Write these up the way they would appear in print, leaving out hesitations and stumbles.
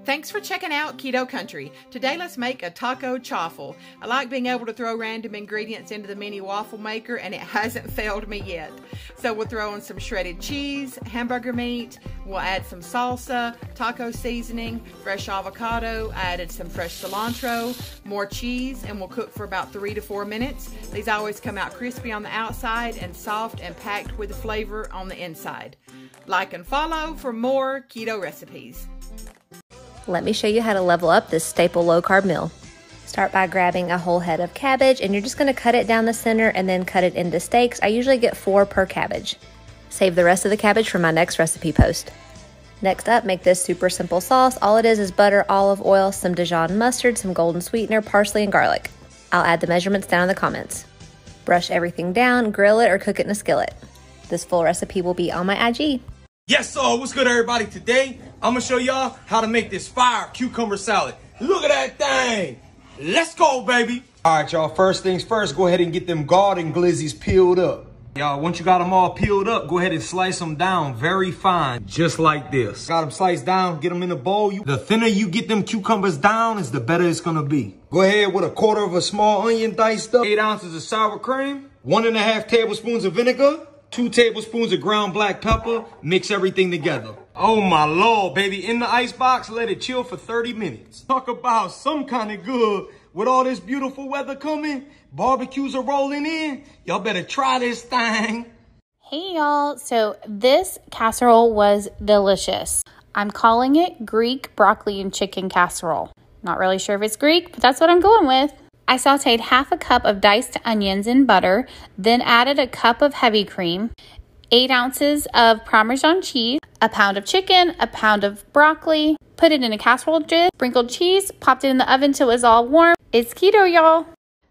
Thanks for checking out Keto Country. Today let's make a taco chaffle. I like being able to throw random ingredients into the mini waffle maker and it hasn't failed me yet. So we'll throw in some shredded cheese, hamburger meat, we'll add some salsa, taco seasoning, fresh avocado, I added some fresh cilantro, more cheese, and we'll cook for about 3 to 4 minutes. These always come out crispy on the outside and soft and packed with flavor on the inside. Like and follow for more keto recipes. Let me show you how to level up this staple low-carb meal. Start by grabbing a whole head of cabbage and you're just going to cut it down the center and then cut it into steaks. I usually get 4 per cabbage. Save the rest of the cabbage for my next recipe post. Next up, make this super simple sauce. All it is butter, olive oil, some Dijon mustard, some golden sweetener, parsley, and garlic. I'll add the measurements down in the comments. Brush everything down, grill it, or cook it in a skillet. This full recipe will be on my IG. Yes, sir. What's good, everybody? Today, I'm going to show y'all how to make this fire cucumber salad. Look at that thing. Let's go, baby. All right, y'all. First things first, go ahead and get them garden glizzies peeled up. Y'all, once you got them all peeled up, go ahead and slice them down very fine, just like this. Got them sliced down, get them in a bowl. The thinner you get them cucumbers down, is the better it's going to be. Go ahead with 1/4 of a small onion diced up, 8 ounces of sour cream, 1½ tablespoons of vinegar, 2 tablespoons of ground black pepper. Mix everything together. Oh my Lord, baby. In the ice box, let it chill for 30 minutes. Talk about some kind of good. With all this beautiful weather coming, barbecues are rolling in. Y'all better try this thing. Hey y'all, so this casserole was delicious. I'm calling it Greek broccoli and chicken casserole. Not really sure if it's Greek, but that's what I'm going with. I sauteed 1/2 cup of diced onions in butter, then added a cup of heavy cream, 8 ounces of Parmesan cheese, a pound of chicken, a pound of broccoli, put it in a casserole dish, sprinkled cheese, popped it in the oven till it was all warm. It's keto, y'all.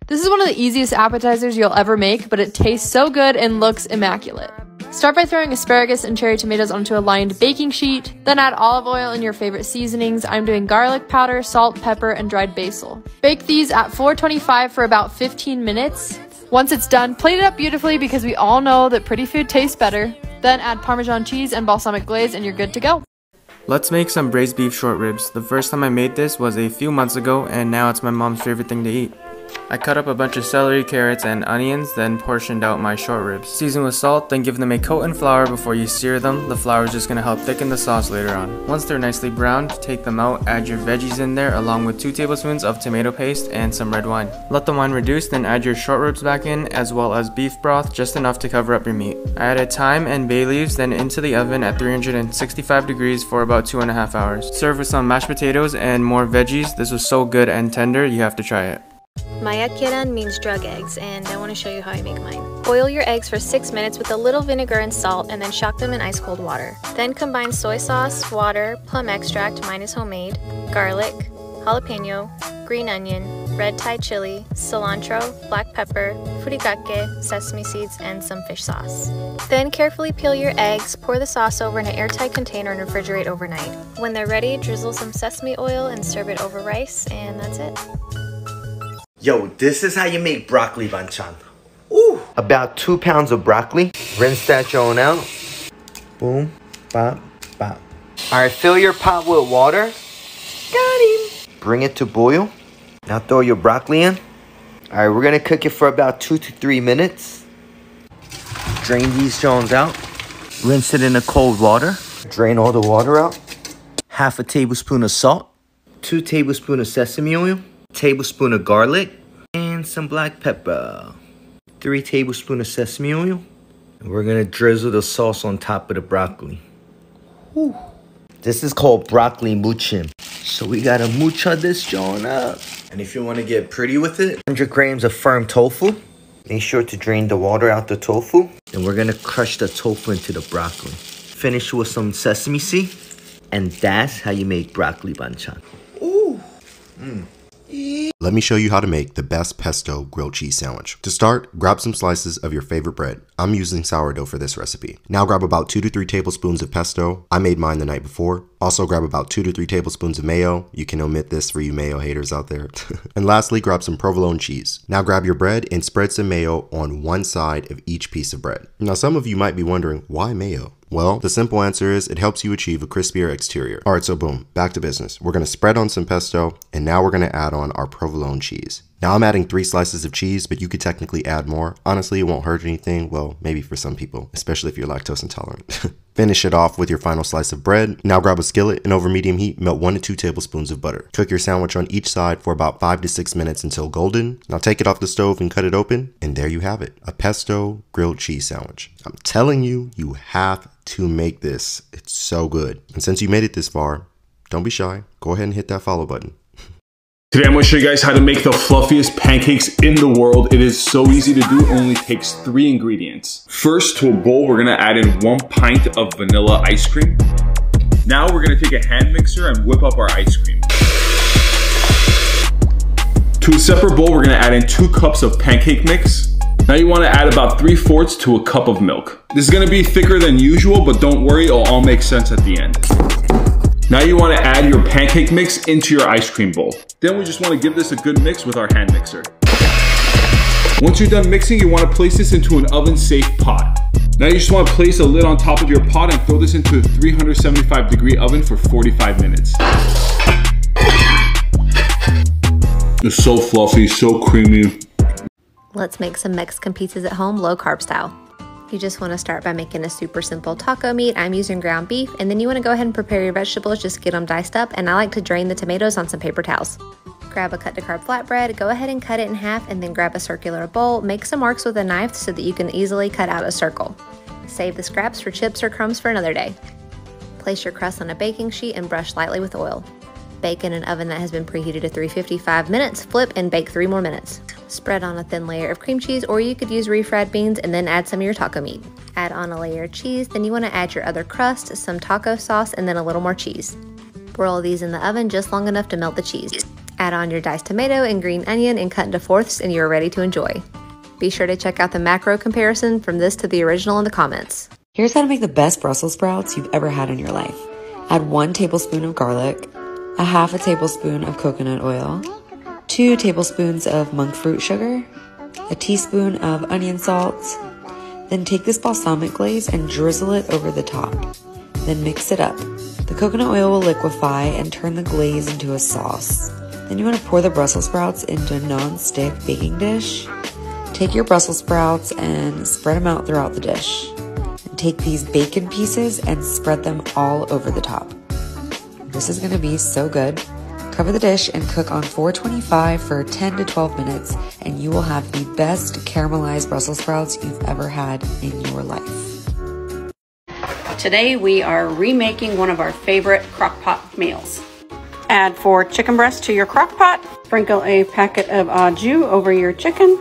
This is one of the easiest appetizers you'll ever make, but it tastes so good and looks immaculate. Start by throwing asparagus and cherry tomatoes onto a lined baking sheet, then add olive oil and your favorite seasonings. I'm doing garlic powder, salt, pepper, and dried basil. Bake these at 425 for about 15 minutes. Once it's done, plate it up beautifully because we all know that pretty food tastes better. Then add Parmesan cheese and balsamic glaze and you're good to go. Let's make some braised beef short ribs. The first time I made this was a few months ago and now it's my mom's favorite thing to eat. I cut up a bunch of celery, carrots, and onions, then portioned out my short ribs. Season with salt, then give them a coat in flour before you sear them. The flour is just going to help thicken the sauce later on. Once they're nicely browned, take them out, add your veggies in there along with 2 tablespoons of tomato paste and some red wine. Let the wine reduce, then add your short ribs back in as well as beef broth, just enough to cover up your meat. I added thyme and bay leaves, then into the oven at 365 degrees for about 2.5 hours. Serve with some mashed potatoes and more veggies. This was so good and tender, you have to try it. Maya Kiran means drug eggs, and I want to show you how I make mine. Boil your eggs for 6 minutes with a little vinegar and salt, and then shock them in ice cold water. Then combine soy sauce, water, plum extract, mine is homemade, garlic, jalapeno, green onion, red Thai chili, cilantro, black pepper, furikake, sesame seeds, and some fish sauce. Then carefully peel your eggs, pour the sauce over in an airtight container and refrigerate overnight. When they're ready, drizzle some sesame oil and serve it over rice, and that's it. Yo, this is how you make broccoli banchan. Ooh! About 2 pounds of broccoli. Rinse that joint out. Boom, bop, bop. Alright, fill your pot with water. Got him! Bring it to boil. Now throw your broccoli in. Alright, we're gonna cook it for about 2 to 3 minutes. Drain these joints out. Rinse it in a cold water. Drain all the water out. 1/2 tablespoon of salt. 2 tablespoons of sesame oil. Tablespoon of garlic and some black pepper, 3 tablespoons of sesame oil, and we're gonna drizzle the sauce on top of the broccoli. Whew. This is called broccoli muchim. So we gotta mucha this joint up. And if you wanna get pretty with it, 100 grams of firm tofu. Make sure to drain the water out the tofu. And we're gonna crush the tofu into the broccoli. Finish with some sesame seed. And that's how you make broccoli banchan. Ooh. Let me show you how to make the best pesto grilled cheese sandwich. To start, grab some slices of your favorite bread. I'm using sourdough for this recipe. Now grab about 2 to 3 tablespoons of pesto. I made mine the night before. Also grab about 2 to 3 tablespoons of mayo. You can omit this for you mayo haters out there. And lastly, grab some provolone cheese. Now grab your bread and spread some mayo on one side of each piece of bread. Now some of you might be wondering, why mayo? Well, the simple answer is it helps you achieve a crispier exterior. Alright, so boom, back to business. We're going to spread on some pesto, and now we're going to add on our provolone cheese. Now I'm adding 3 slices of cheese, but you could technically add more. Honestly, it won't hurt anything. Well, maybe for some people, especially if you're lactose intolerant. Finish it off with your final slice of bread. Now grab a skillet and over medium heat, melt 1 to 2 tablespoons of butter. Cook your sandwich on each side for about 5 to 6 minutes until golden. Now take it off the stove and cut it open, and there you have it, a pesto grilled cheese sandwich. I'm telling you, you have to make this. It's so good. And since you made it this far, don't be shy. Go ahead and hit that follow button. Today I'm going to show you guys how to make the fluffiest pancakes in the world. It is so easy to do, only takes 3 ingredients. First, to a bowl, we're going to add in 1 pint of vanilla ice cream. Now we're going to take a hand mixer and whip up our ice cream. To a separate bowl, we're going to add in 2 cups of pancake mix. Now you want to add about 3/4 to a cup of milk. This is going to be thicker than usual, but don't worry, it'll all make sense at the end. Now you want to add your pancake mix into your ice cream bowl. Then we just want to give this a good mix with our hand mixer. Once you're done mixing, you want to place this into an oven-safe pot. Now you just want to place a lid on top of your pot and throw this into a 375-degree oven for 45 minutes. It's so fluffy, so creamy. Let's make some Mexican pizzas at home, low-carb style. You just want to start by making a super simple taco meat. I'm using ground beef, and then you want to go ahead and prepare your vegetables. Just get them diced up, and I like to drain the tomatoes on some paper towels. Grab a cut to carb flatbread, go ahead and cut it in half, and then grab a circular bowl. Make some marks with a knife so that you can easily cut out a circle. Save the scraps for chips or crumbs for another day. Place your crust on a baking sheet and brush lightly with oil. Bake in an oven that has been preheated to 355 minutes, flip and bake 3 more minutes. Spread on a thin layer of cream cheese, or you could use refried beans and then add some of your taco meat. Add on a layer of cheese, then you want to add your other crust, some taco sauce, and then a little more cheese. Broil these in the oven just long enough to melt the cheese. Add on your diced tomato and green onion and cut into fourths, and you are ready to enjoy. Be sure to check out the macro comparison from this to the original in the comments. Here's how to make the best Brussels sprouts you've ever had in your life. Add 1 tablespoon of garlic, a 1/2 tablespoon of coconut oil, 2 tablespoons of monk fruit sugar, a teaspoon of onion salt. Then take this balsamic glaze and drizzle it over the top. Then mix it up. The coconut oil will liquefy and turn the glaze into a sauce. Then you want to pour the Brussels sprouts into a non-stick baking dish. Take your Brussels sprouts and spread them out throughout the dish. And take these bacon pieces and spread them all over the top. This is going to be so good. Cover the dish and cook on 425 for 10 to 12 minutes, and you will have the best caramelized Brussels sprouts you've ever had in your life. Today we are remaking one of our favorite crock pot meals. Add 4 chicken breasts to your crock pot. Sprinkle a packet of au jus over your chicken.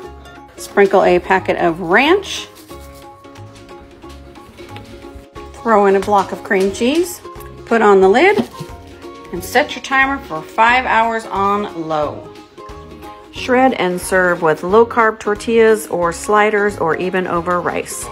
Sprinkle a packet of ranch. Throw in a block of cream cheese. Put on the lid and set your timer for 5 hours on low. Shred and serve with low-carb tortillas or sliders or even over rice.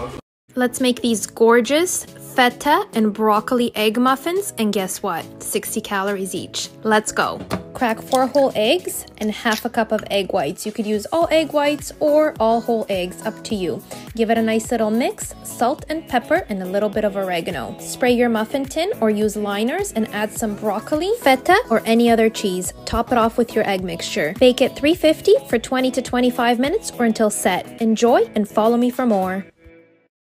Let's make these gorgeous feta and broccoli egg muffins, and guess what? 60 calories each. Let's go. Crack 4 whole eggs and 1/2 cup of egg whites. You could use all egg whites or all whole eggs, up to you. Give it a nice little mix, salt and pepper, and a little bit of oregano. Spray your muffin tin or use liners and add some broccoli, feta, or any other cheese. Top it off with your egg mixture. Bake at 350 for 20 to 25 minutes or until set. Enjoy and follow me for more.